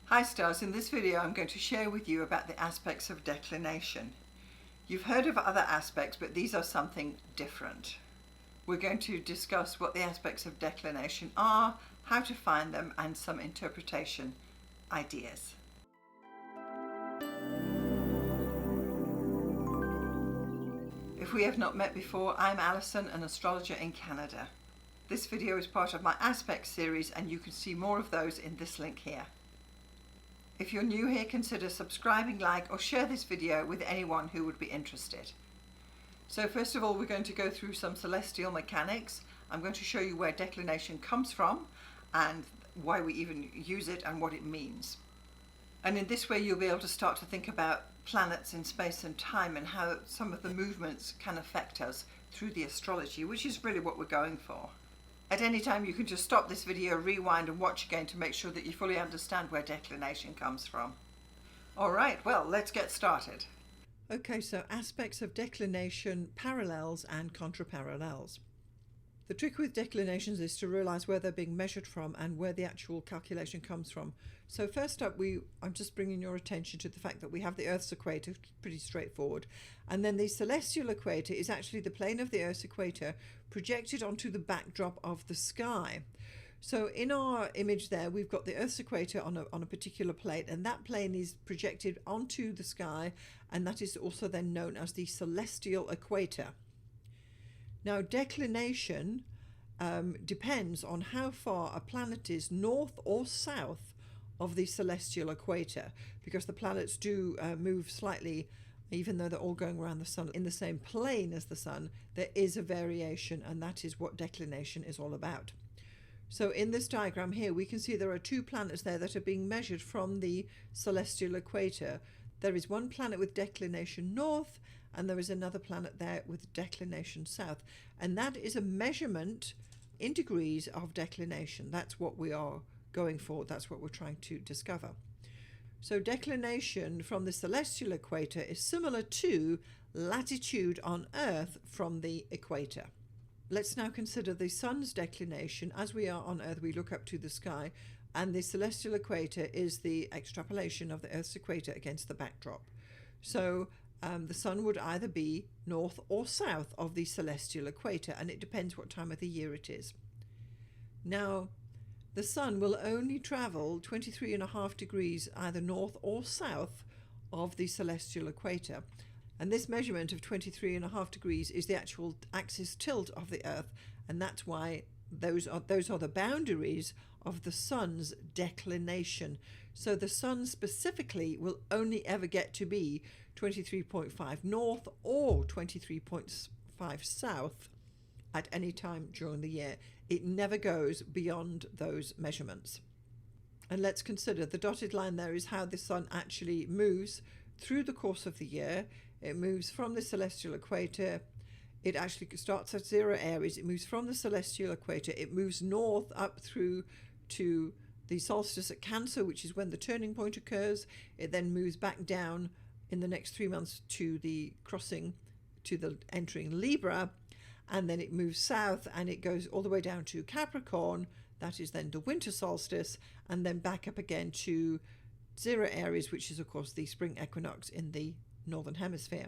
Hi stars, in this video I'm going to share with you about the aspects of declination. You've heard of other aspects, but these are something different. We're going to discuss what the aspects of declination are, how to find them, and some interpretation ideas. If we have not met before, I'm Alison, an astrologer in Canada. This video is part of my aspects series and you can see more of those in this link here. If you're new here, consider subscribing, like, or share this video with anyone who would be interested. So first of all, we're going to go through some celestial mechanics. I'm going to show you where declination comes from and why we even use it and what it means. And in this way, you'll be able to start to think about planets in space and time and how some of the movements can affect us through the astrology, which is really what we're going for. At any time, you can just stop this video, rewind and watch again to make sure that you fully understand where declination comes from. All right, well, let's get started. Okay, so aspects of declination, parallels and contra-parallels. The trick with declinations is to realize where they're being measured from and where the actual calculation comes from. So first up, I'm just bringing your attention to the fact that we have the Earth's equator, pretty straightforward. And then the celestial equator is actually the plane of the Earth's equator projected onto the backdrop of the sky. So in our image there, we've got the Earth's equator on a particular plate, and that plane is projected onto the sky, and that is also then known as the celestial equator. Now, declination depends on how far a planet is north or south of the celestial equator, because the planets do move slightly, even though they're all going around the sun in the same plane as the sun. There is a variation, and that is what declination is all about. So in this diagram here, we can see there are two planets there that are being measured from the celestial equator. There is one planet with declination north, and there is another planet there with declination south, and that is a measurement in degrees of declination. That's what we are going for. That's what we're trying to discover. So declination from the celestial equator is similar to latitude on Earth from the equator. Let's now consider the sun's declination. As we are on Earth, we look up to the sky, and the celestial equator is the extrapolation of the Earth's equator against the backdrop. So the sun would either be north or south of the celestial equator, and it depends what time of the year it is. Now, the sun will only travel 23.5 degrees either north or south of the celestial equator. And this measurement of 23.5 degrees is the actual axis tilt of the Earth, and that's why those are the boundaries of the sun's declination. So the sun specifically will only ever get to be 23.5 north or 23.5 south at any time during the year. It never goes beyond those measurements. And let's consider the dotted line there is how the sun actually moves through the course of the year. It moves from the celestial equator. It actually starts at 0 Aries. It moves from the celestial equator. It moves north up through to the solstice at Cancer, which is when the turning point occurs. It then moves back down in the next 3 months to the crossing, to the entering Libra, and then it moves south and it goes all the way down to Capricorn. That is then the winter solstice, and then back up again to 0 Aries, which is of course the spring equinox in the northern hemisphere.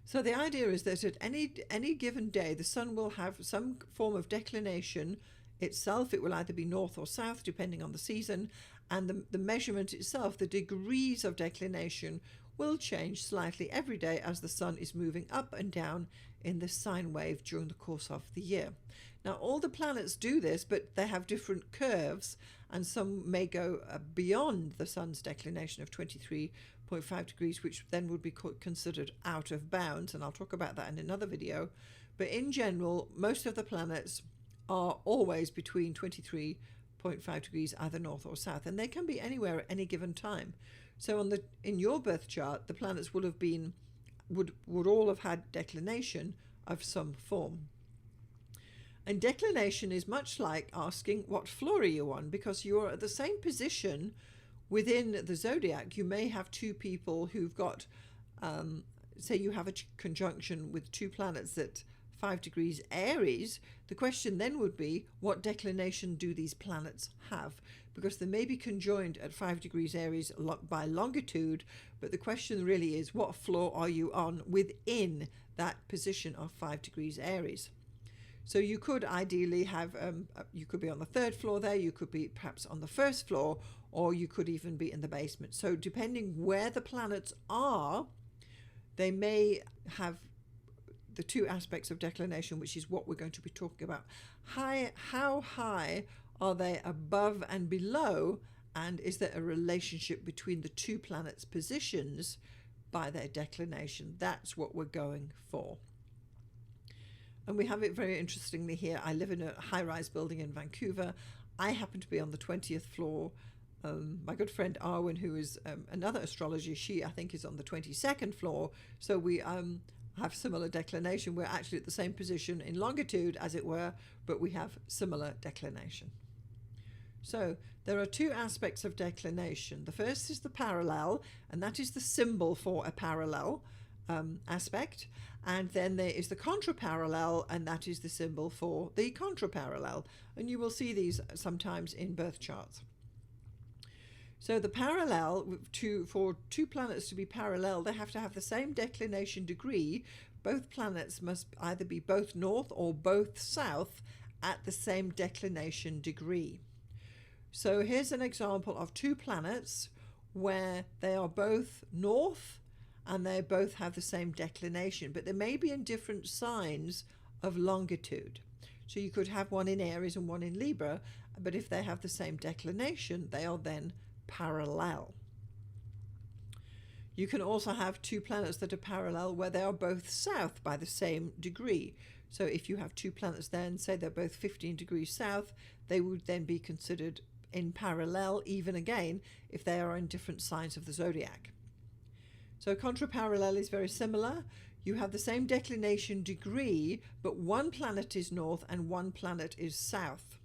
So the idea is that at any given day, the sun will have some form of declination itself. It will either be north or south, depending on the season, and the measurement itself, the degrees of declination, will change slightly every day as the sun is moving up and down in this sine wave during the course of the year. Now, all the planets do this, but they have different curves, and some may go beyond the sun's declination of 23.5 degrees, which then would be considered out of bounds, and I'll talk about that in another video. But in general, most of the planets are always between 23.5 degrees either north or south, and they can be anywhere at any given time. So in your birth chart, the planets would all have had declination of some form. And declination is much like asking what floor are you on, because you're at the same position within the zodiac. You may have two people who've got, say you have a conjunction with two planets that 5 degrees Aries, the question then would be, what declination do these planets have? Because they may be conjoined at 5 degrees Aries by longitude, but the question really is, what floor are you on within that position of 5 degrees Aries? So you could ideally have, you could be on the 3rd floor there, you could be perhaps on the 1st floor, or you could even be in the basement. So depending where the planets are, they may have the two aspects of declination, which is what we're going to be talking about. How high are they above and below, and is there a relationship between the two planets' positions by their declination? That's what we're going for. And we have it very interestingly here. I live in a high-rise building in Vancouver. I happen to be on the 20th floor. My good friend Arwen, who is another astrologer, she I think is on the 22nd floor. So we have similar declination. We're actually at the same position in longitude, as it were, but we have similar declination. So there are two aspects of declination. The first is the parallel, and that is the symbol for a parallel aspect. And then there is the contra-parallel, and that is the symbol for the contra-parallel. And you will see these sometimes in birth charts. So the parallel, for two planets to be parallel, they have to have the same declination degree. Both planets must either be both north or both south at the same declination degree. So here's an example of two planets where they are both north and they both have the same declination, but they may be in different signs of longitude. So you could have one in Aries and one in Libra, but if they have the same declination, they are then parallel. You can also have two planets that are parallel where they are both south by the same degree. So if you have two planets there and say they're both 15 degrees south, they would then be considered in parallel, even again, if they are in different signs of the zodiac. So contra-parallel is very similar. You have the same declination degree, but one planet is north and one planet is south.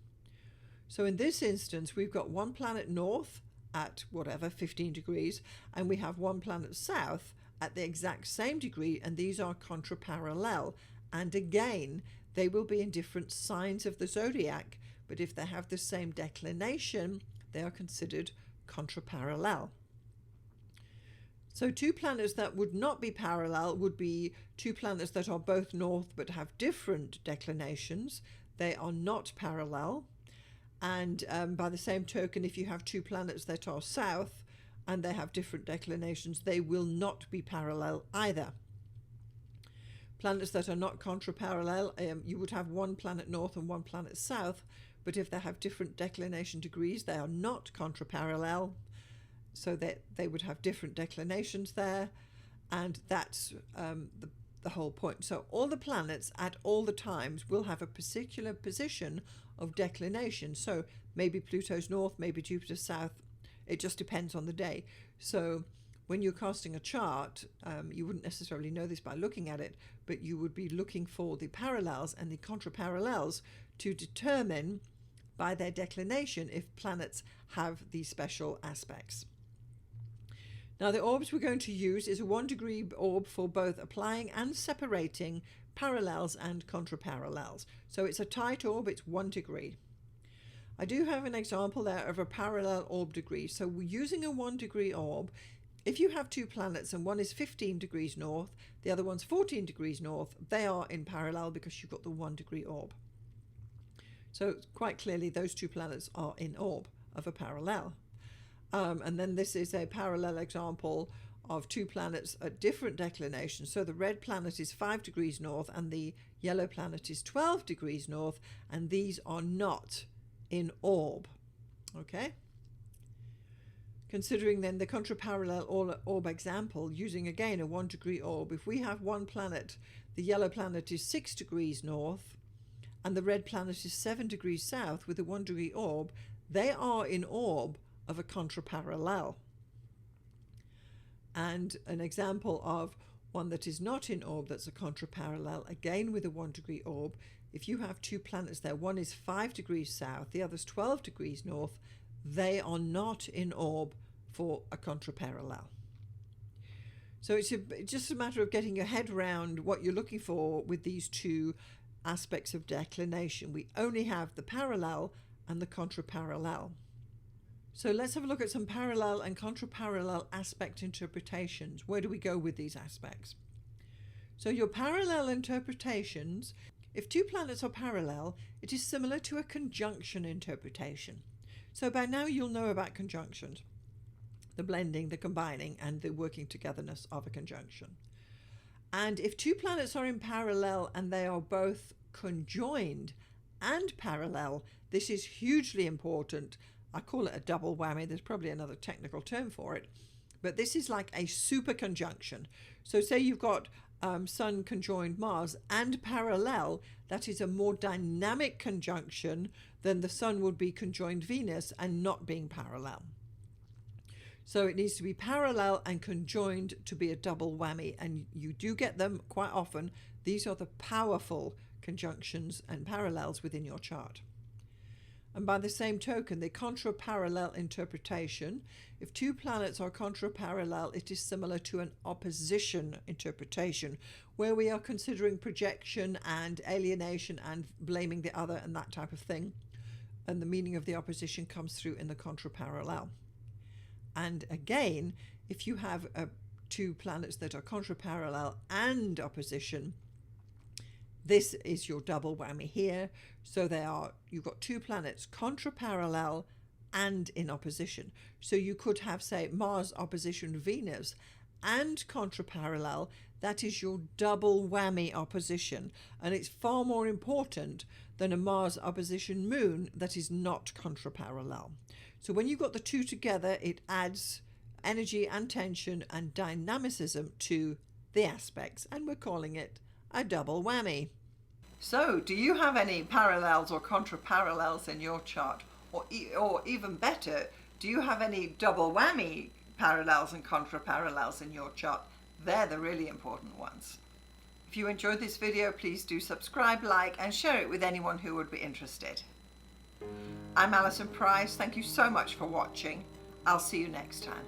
So in this instance, we've got one planet north at whatever, 15 degrees, and we have one planet south at the exact same degree, and these are contra-parallel. And again, they will be in different signs of the zodiac, but if they have the same declination, they are considered contra-parallel. So two planets that would not be parallel would be two planets that are both north but have different declinations. They are not parallel. And by the same token, if you have two planets that are south and they have different declinations, they will not be parallel either. Planets that are not contra-parallel, you would have one planet north and one planet south, but if they have different declination degrees, they are not contra-parallel. So that they would have different declinations there, and that's the whole point. So all the planets at all the times will have a particular position of declination. So maybe Pluto's north, maybe Jupiter's south. It just depends on the day. So when you're casting a chart, you wouldn't necessarily know this by looking at it, but you would be looking for the parallels and the contra-parallels to determine by their declination if planets have these special aspects. Now the orbs we're going to use is a 1 degree orb for both applying and separating parallels and contra-parallels. So it's a tight orb, it's 1 degree. I do have an example there of a parallel orb degree. So we're using a 1 degree orb. If you have two planets and one is 15 degrees north, the other one's 14 degrees north, they are in parallel because you've got the 1 degree orb. So quite clearly those two planets are in orb of a parallel. And then this is a parallel example of two planets at different declinations. So the red planet is 5 degrees north and the yellow planet is 12 degrees north, and these are not in orb. Okay? Considering then the contra-parallel orb example, using again a 1 degree orb, if we have one planet, the yellow planet is 6 degrees north and the red planet is 7 degrees south with a 1 degree orb, they are in orb of a contra-parallel. And an example of one that is not in orb that's a contra-parallel, again with a 1 degree orb, if you have two planets there, one is 5 degrees south, the other's 12 degrees north, they are not in orb for a contra-parallel. So it's just a matter of getting your head around what you're looking for with these two aspects of declination. We only have the parallel and the contra-parallel. So let's have a look at some parallel and contra-parallel aspect interpretations. Where do we go with these aspects? So your parallel interpretations, if two planets are parallel, it is similar to a conjunction interpretation. So by now you'll know about conjunctions, the blending, the combining, and the working togetherness of a conjunction. And if two planets are in parallel and they are both conjoined and parallel, this is hugely important. I call it a double whammy. There's probably another technical term for it, but this is like a super conjunction. So say you've got Sun conjoined Mars and parallel, that is a more dynamic conjunction than the Sun would be conjoined Venus and not being parallel. So it needs to be parallel and conjoined to be a double whammy, and you do get them quite often. These are the powerful conjunctions and parallels within your chart. And by the same token, the contra-parallel interpretation, if two planets are contra-parallel, it is similar to an opposition interpretation, where we are considering projection and alienation and blaming the other and that type of thing. And the meaning of the opposition comes through in the contra-parallel. And again, if you have two planets that are contra-parallel and opposition, this is your double whammy here. So you've got two planets contra-parallel and in opposition. So you could have, say, Mars opposition Venus and contra-parallel. That is your double whammy opposition. And it's far more important than a Mars opposition Moon that is not contra-parallel. So when you've got the two together, it adds energy and tension and dynamicism to the aspects, and we're calling it a double whammy. So do you have any parallels or contra-parallels in your chart? Or even better, do you have any double whammy parallels and contra-parallels in your chart? They're the really important ones. If you enjoyed this video, please do subscribe, like, and share it with anyone who would be interested. I'm Alison Price. Thank you so much for watching. I'll see you next time.